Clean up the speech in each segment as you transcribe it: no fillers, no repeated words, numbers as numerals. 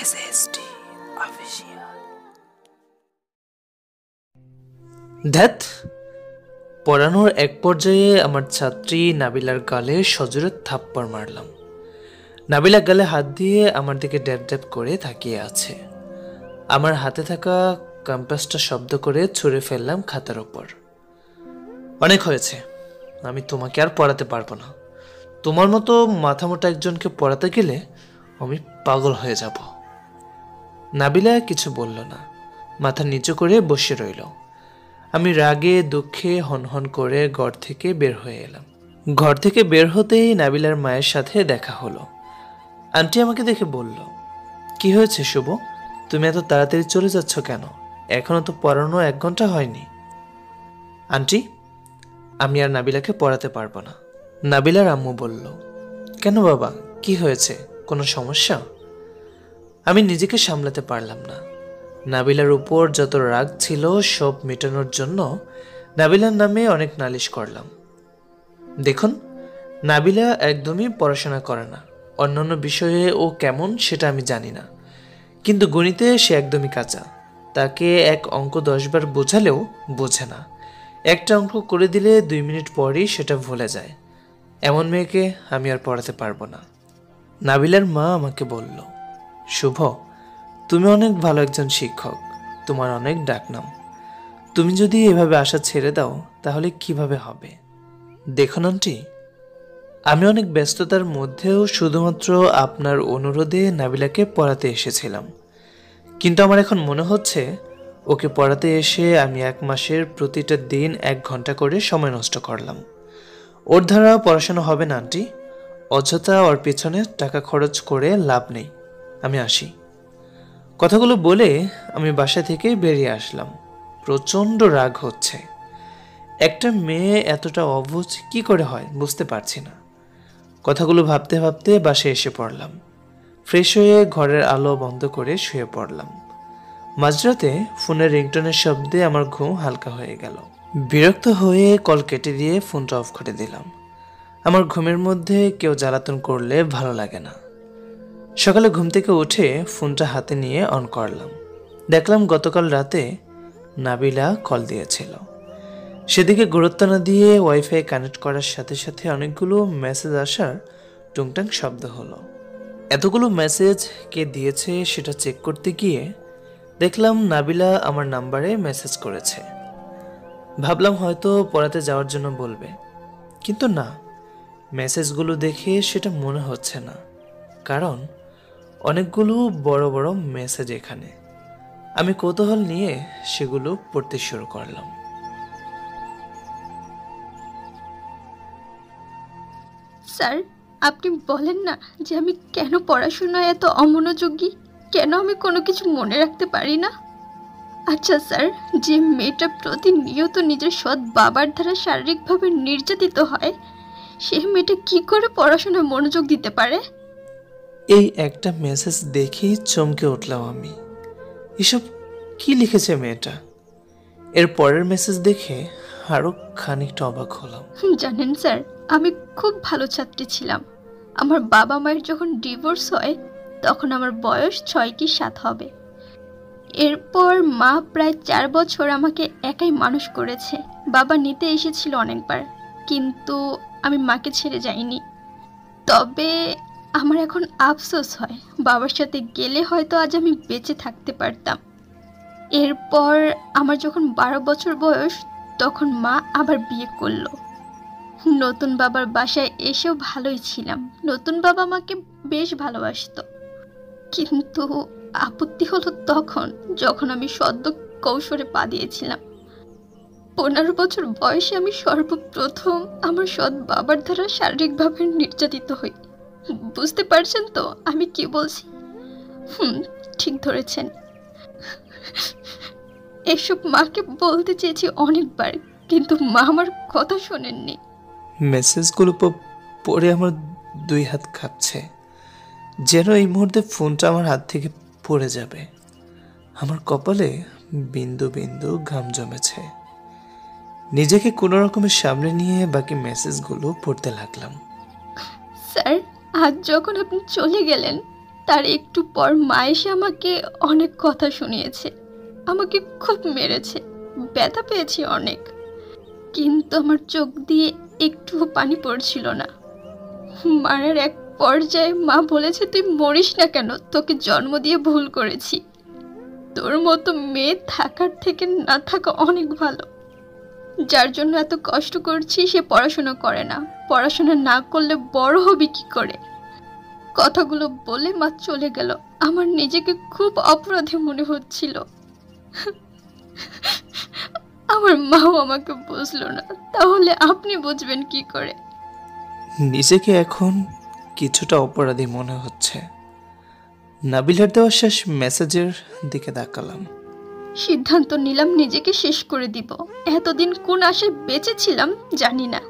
SSD official. ধ্যাত, পড়ানোর এক পর্যায়ে আমার ছাত্রী নাবিলার গালে সজোরে থাপ্পড় মারলাম। নাবিলা গালে হাত দিয়ে আমার দিকে ড্যাব ড্যাব করে তাকিয়ে আছে। আমার হাতে থাকা কম্পাসটা শব্দ করে ছুঁড়ে ফেললাম খাতার ওপর। অনেক হয়েছে, আমি তোমাকে আর পড়াতে পারবো না। তোমার মতো মাথামোটা একজনকে পড়াতে গেলে আমি পাগল হয়ে যাব। নাবিলা কিছু বলল না, মাথা নিচু করে বসে রইল। আমি রাগে দুঃখে হনহন করে ঘর থেকে বের হয়ে এলাম। ঘর থেকে বের হতেই নাবিলার মায়ের সাথে দেখা হলো। আন্টি আমাকে দেখে বলল, কি হয়েছে শুভ, তুমি এত তাড়াতাড়ি চলে যাচ্ছ কেন? এখনো তো পড়ানো 1 ঘন্টা হয়নি। আন্টি, আমি আর নাবিলাকে পড়াতে পারবো না, নাবিলার আম্মু বলল। কেন বাবা, কি হয়েছে, কোনো সমস্যা? আমি নিজেকে সামলাতে পারলাম না। নাবিলার উপর যত রাগ ছিল সব মেটানোর জন্য নাবিলার নামে অনেক নালিশ করলাম। দেখুন, নাবিলা একদমই পড়াশোনা করে না। অন্যান্য বিষয়ে ও কেমন সেটা আমি জানি না, কিন্তু গণিতে সে একদমই কাঁচা। তাকে এক অঙ্ক 10 বার বোঝালেও বোঝে না। একটা অঙ্ক করে দিলে 2 মিনিট পরই সেটা ভুলে যায়। এমন মেয়েকে আমি আর পড়াতে পারবো না। নাবিলার মা আমাকে বলল, শুভ, তুমি অনেক ভালো একজন শিক্ষক, তোমার অনেক ডাকনাম। তুমি যদি এভাবে আশা ছেড়ে দাও তাহলে কিভাবে হবে? দেখুন আন্টি, আমি অনেক ব্যস্ততার মধ্যেও শুধুমাত্র আপনার অনুরোধে নাবিলাকে পড়াতে এসেছিলাম। কিন্তু আমার এখন মনে হচ্ছে ওকে পড়াতে এসে আমি 1 মাসের প্রতিটা দিন 1 ঘন্টা করে সময় নষ্ট করলাম। ওর দ্বারা পড়াশোনা হবে না আন্টি। অযথা ওর পেছনে টাকা খরচ করে লাভ নেই। আমি আসি। কথাগুলো বলে আমি বাসা থেকে বেরিয়ে আসলাম। প্রচণ্ড রাগ হচ্ছে। একটা মেয়ে এতটা অবুঝ কি করে হয় বুঝতে পারছি না। কথাগুলো ভাবতে ভাবতে বাসায় এসে পড়লাম। ফ্রেশ হয়ে ঘরের আলো বন্ধ করে শুয়ে পড়লাম। মাঝরাতে ফোনের রিংটোনের শব্দে আমার ঘুম হালকা হয়ে গেল। বিরক্ত হয়ে কল কেটে দিয়ে ফোনটা অফ করে দিলাম। আমার ঘুমের মধ্যে কেউ জ্বালাতন করলে ভালো লাগে না। সকালে ঘুম থেকে উঠে ফোনটা হাতে নিয়ে অন করলাম। দেখলাম গতকাল রাতে নাবিলা কল দিয়েছিল। সেদিকে গুরুত্ব না দিয়ে ওয়াইফাই কানেক্ট করার সাথে সাথে অনেকগুলো মেসেজ আসার টুংটাং শব্দ হলো। এতগুলো মেসেজ কে দিয়েছে সেটা চেক করতে গিয়ে দেখলাম নাবিলা আমার নাম্বারে মেসেজ করেছে। ভাবলাম হয়তো পড়াতে যাওয়ার জন্য বলবে, কিন্তু না, মেসেজগুলো দেখে সেটা মনে হচ্ছে না, কারণ অনেকগুলো বড় বড় মেসেজ এখানে। আমি কৌতূহল নিয়ে সেগুলো পড়তে শুরু করলাম। স্যার, আপনি বলেন না যে আমি কেন পড়াশোনায় এত অমনোযোগী, কেন আমি কোনো কিছু মনে রাখতে পারি না। আচ্ছা স্যার, যে মেয়েটা প্রতিনিয়ত নিজের সৎ বাবার দ্বারা শারীরিকভাবে নির্যাতিত হয়, সেই মেয়েটা কি করে পড়াশোনায় মনোযোগ দিতে পারে? এই একটা মেসেজ দেখেই চমকে উঠলাম আমি। এসব কি লিখেছে মেয়েটা? এর পরের মেসেজ দেখে আরো খানিকটা অবাক হলাম। জানেন স্যার, আমি খুব ভালো ছাত্রী ছিলাম। আমার বাবা মায়ের যখন ডিভোর্স হয় তখন আমার বয়স 6 কি 7 হবে। এরপর মা প্রায় 4 বছর আমাকে একাই মানুষ করেছে। বাবা নিতে এসেছিল অনেকবার, কিন্তু আমি মাকে ছেড়ে যাইনি। তবে আমার এখন আফসোস হয়, বাবার সাথে গেলে হয়তো আজ আমি বেঁচে থাকতে পারতাম। এরপর আমার যখন 12 বছর বয়স তখন মা আবার বিয়ে করলো। নতুন বাবার বাসায় এসেও ভালোই ছিলাম। নতুন বাবা মাকে বেশ ভালোবাসতো, কিন্তু আপত্তি হলো তখন যখন আমি সদ্য কৌশলে পা দিয়েছিলাম। 15 বছর বয়সে আমি সর্বপ্রথম আমার সৎ বাবার দ্বারা শারীরিকভাবে নির্যাতিত হই। বুঝতে পারছেন তো আমি কি বলছি? ঠিক ধরেছেন। এসব মাকে বলতে চেয়েছি অনেকবার, কিন্তু মা আমার কথা শোনেননি। মেসেজগুলো পড়ে আমার 2 হাত কাঁপছে, যেন এই মুহূর্তে ফোনটা আমার হাত থেকে পড়ে যাবে। আমার কপালে বিন্দু বিন্দু ঘাম জমেছে। নিজেকে কোনো রকমের সামনে নিয়ে বাকি মেসেজগুলো পড়তে লাগলাম। স্যার, আজ যখন আপনি চলে গেলেন তার একটু পর মা এসে আমাকে অনেক কথা শুনিয়েছে, আমাকে খুব মেরেছে, ব্যথা পেয়েছি অনেক, কিন্তু আমার চোখ দিয়ে একটুও পানি পড়ছিল না। মারার এক পর্যায়ে মা বলেছে, তুই মরিস না কেন, তোকে জন্ম দিয়ে ভুল করেছি, তোর মতো মেয়ে থাকার থেকে না থাকা অনেক ভালো। যার জন্য এত কষ্ট করছি সে পড়াশোনা করে না, পড়াশোনা না করলে বড় হবি কি করে। কথাগুলো বলে মা চলে গেল। আমার নিজেকে খুব অপরাধী মনে হচ্ছিল। আমার মাও আমাকে বুঝলো না, তাহলে আপনি বুঝবেন কি করে? নিজেকে এখন কিছুটা অপরাধী মনে হচ্ছে। নাবিলার দেওয়া শেষ মেসেজের দিকে তাকালাম। সিদ্ধান্ত নিলাম নিজেকে শেষ করে দিব। এতদিন কোন আশায় বেঁচে ছিলাম জানি না,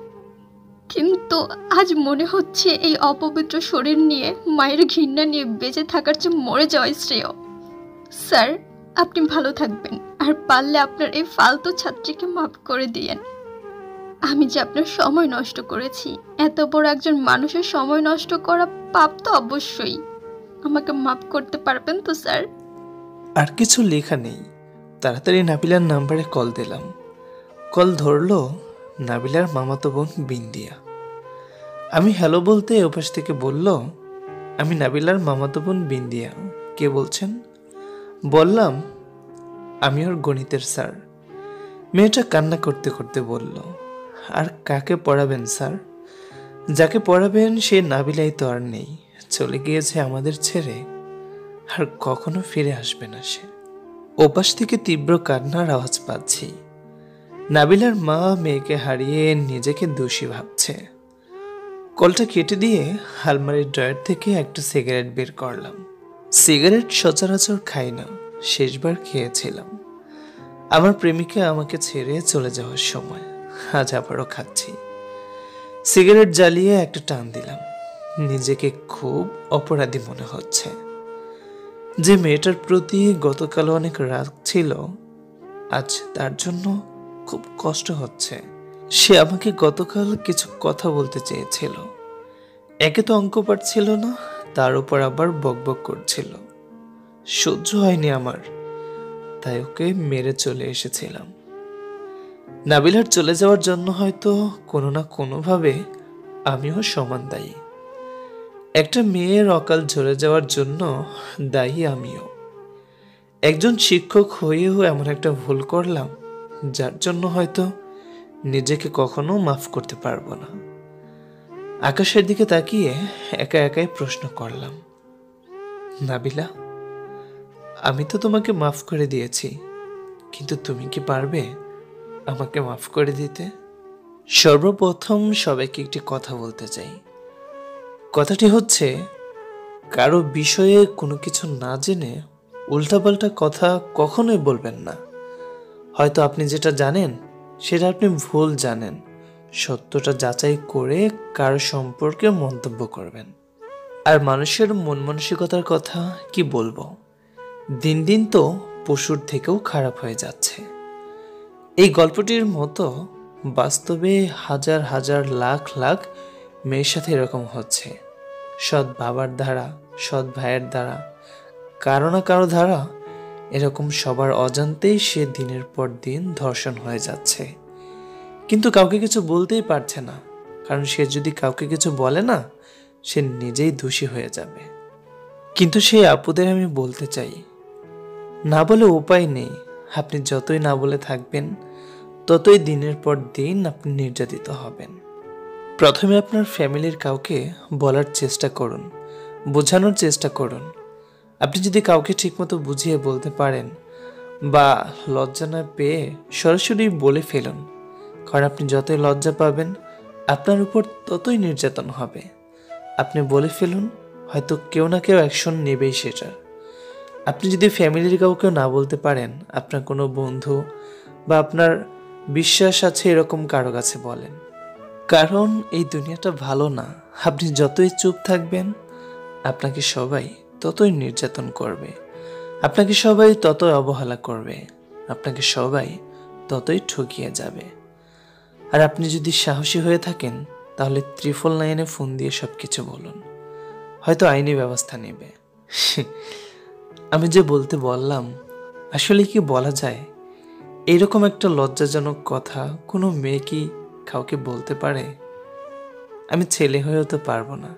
কিন্তু আজ মনে হচ্ছে এই অপবিত্র শরীর নিয়ে, মায়ের ঘৃণা নিয়ে বেঁচে থাকার চেয়ে মরে যাওয়াই শ্রেয়। স্যার, আপনি ভালো থাকবেন, আর পারলে আপনার এই ফালতু ছাত্রীকে মাফ করে দিয়েন। আমি যে আপনার সময় নষ্ট করেছি, এত বড় একজন মানুষের সময় নষ্ট করা পাপ তো অবশ্যই। আমাকে মাফ করতে পারবেন তো স্যার? আর কিছু লেখা নেই। তাড়াতাড়ি নাবিলার নাম্বারে কল দিলাম। কল ধরলো নাবিলার মামাতো বোন বিন্দিয়া। আমি হ্যালো বলতে ওপাশ থেকে বলল, আমি নাবিলার মামাতো বোন বিন্দিয়া, কে বলছেন? বললাম, আমি ওর গণিতের স্যার। মেয়েটা কান্না করতে করতে বলল, আর কাকে পড়াবেন স্যার? যাকে পড়াবেন সে নাবিলাই তো আর নেই, চলে গিয়েছে আমাদের ছেড়ে, আর কখনো ফিরে আসবে না সে। ওপাশ থেকে তীব্র কান্নার আওয়াজ পাচ্ছি। নাবিলার মা মেয়েকে হারিয়ে নিজেকে দোষী ভাবছে। কলটা কেটে দিয়ে আলমারির ড্রয়ার থেকে একটা সিগারেট বের করলাম। সিগারেট সচরাচর খাই না, শেষবার খেয়েছিলাম আমার প্রেমিকা আমাকে ছেড়ে চলে যাওয়ার সময়। আজ আবারও খাচ্ছি। সিগারেট জ্বালিয়ে একটা টান দিলাম। নিজেকে খুব অপরাধী মনে হচ্ছে। যে মেয়েটার প্রতি গতকাল অনেক রাগ ছিল, আজ তার জন্য খুব কষ্ট হচ্ছে। সে আমাকে গতকাল কিছু কথা বলতে চেয়েছিল। একে তো অঙ্ক পারছিল না, তার উপর আবার বকবক করছিল। সহ্য হয়নি আমার, তাই ওকে মেরে চলে এসেছিলাম। নাবিলার চলে যাওয়ার জন্য হয়তো কোনো না কোনোভাবে আমিও সমান দায়ী। একটা মেয়ের অকাল ঝরে যাওয়ার জন্য দায়ী আমিও। একজন শিক্ষক হয়েও এমন একটা ভুল করলাম, যার জন্য হয়তো নিজেকে কখনো মাফ করতে পারবো না। আকাশের দিকে তাকিয়ে একা একাই প্রশ্ন করলাম, নাবিলা, আমি তো তোমাকে মাফ করে দিয়েছি, কিন্তু তুমি কি পারবে আমাকে মাফ করে দিতে? সর্বপ্রথম সবাইকে একটি কথা বলতে চাই। কথাটি হচ্ছে, কারো বিষয়ে কোনো কিছু না জেনে উল্টাপাল্টা কথা কখনোই বলবেন না। হয়তো আপনি যেটা জানেন সেটা আপনি ভুল জানেন। সত্যটা যাচাই করে কারো সম্পর্কে মন্তব্য করবেন। আর মানুষের মন মানসিকতার কথা কি বলবো, দিন দিন তো পশুর থেকেও খারাপ হয়ে যাচ্ছে। এই গল্পটির মতো বাস্তবে হাজার হাজার লাখ লাখ মেয়ের সাথে এরকম হচ্ছে। সৎ বাবার দ্বারা, সৎ ভাইয়ের দ্বারা, কারো না কারো দ্বারা এরকম সবার অজান্তেই সে দিনের পর দিন ধর্ষণ হয়ে যাচ্ছে। কিন্তু কাউকে কিছু বলতেই পারছে না, কারণ সে যদি কাউকে কিছু বলে না, সে নিজেই দোষী হয়ে যাবে। কিন্তু সেই আপুদের আমি বলতে চাই, না বলে উপায় নেই। আপনি যতই না বলে থাকবেন, ততই দিনের পর দিন আপনি নির্যাতিত হবেন। প্রথমে আপনার ফ্যামিলির কাউকে বলার চেষ্টা করুন, বোঝানোর চেষ্টা করুন। আপনি যদি কাউকে ঠিকমতো বুঝিয়ে বলতে পারেন বা লজ্জা না পেয়ে সরাসরি বলে ফেলুন, কারণ আপনি যতই লজ্জা পাবেন আপনার উপর ততই নির্যাতন হবে। আপনি বলে ফেলুন, হয়তো কেউ না কেউ অ্যাকশন নেবেই সেটা। আপনি যদি ফ্যামিলির কাউকে না বলতে পারেন, আপনার কোনো বন্ধু বা আপনার বিশ্বাস আছে এরকম কারো কাছে বলেন। কারণ এই দুনিয়াটা ভালো না। আপনি যতই চুপ থাকবেন, আপনাকে সবাই ততই নির্যাতন করবে, আপনাকে সবাই ততই অবহেলা করবে, আপনাকে সবাই ততই ঠকিয়ে যাবে। আর আপনি যদি সাহসী হয়ে থাকেন, তাহলে 999-এ ফোন দিয়ে সবকিছু বলুন, হয়তো আইনি ব্যবস্থা নেবে। আমি যে বলতে বললাম, আসলে কি বলা যায়? এইরকম একটা লজ্জাজনক কথা কোনো মেয়ে কি কাউকে বলতে পারে? আমি ছেলে হয়েও তো পারবো না।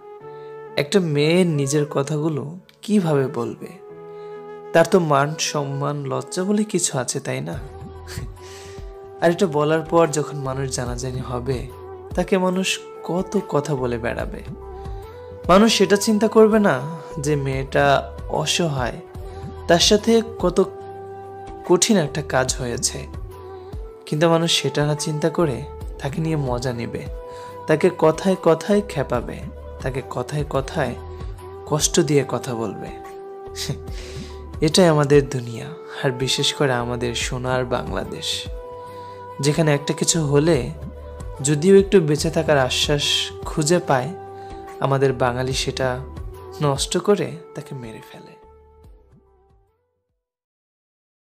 একটা মেয়ে নিজের কথাগুলো কিভাবে বলবে? তার তো মান সম্মান লজ্জা বলে কিছু আছে, তাই না? আর এটা বলার পর যখন মানুষ জানাজানি হবে, তাকে মানুষ কত কথা বলে বেড়াবে। মানুষ সেটা চিন্তা করবে না যে মেয়েটা অসহায়, তার সাথে কত কঠিন একটা কাজ হয়েছে। কিন্তু মানুষ সেটা না চিন্তা করে তাকে নিয়ে মজা নেবে, তাকে কথায় কথায় খেপাবে, তাকে কথায় কথায় কষ্ট দিয়ে কথা বলবে। এটাই আমাদের দুনিয়া, আর বিশেষ করে আমাদের সোনার বাংলাদেশ, যেখানে একটা কিছু হলে যদিও একটু বেঁচে থাকার আশ্বাস খুঁজে পায়, আমাদের বাঙালি সেটা নষ্ট করে তাকে মেরে ফেলে।